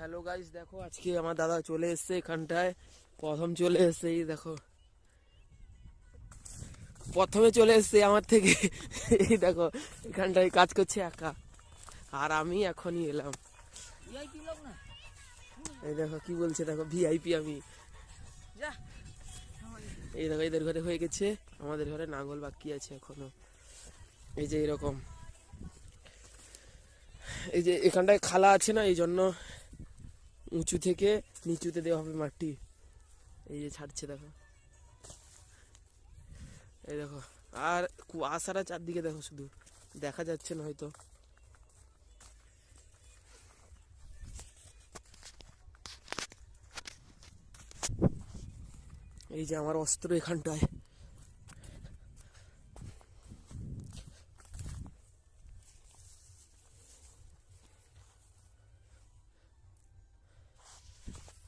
Hello guys, দেখো আজকে আমার দাদা চলে এসছে এখানটায়। প্রথম চলে এসছে, এই দেখো প্রথমে চলে এসছে আমার থেকে। এই দেখো এখানটায় কাজ করছে একা, আর আমি এখনই এলাম। এই দেখো কি বলছে, দেখো ভিআইপি আমি। এই দেখো এদের ঘরে হয়ে গেছে, আমাদের ঘরে নাঙ্গল বাকি আছে এখনো। এই যে এরকম, এই যে এখানটায় খালা আছে না, এই জন্য উঁচু থেকে নিচুতে দেওয়া হবে মাটি। এই যে ছাড়ছে দেখো, এই দেখো। আর কুয়াশাটা চারদিকে দেখো, শুধু দেখা যাচ্ছে না হয়তো। এই যে আমার অস্ত্র এখানটায়।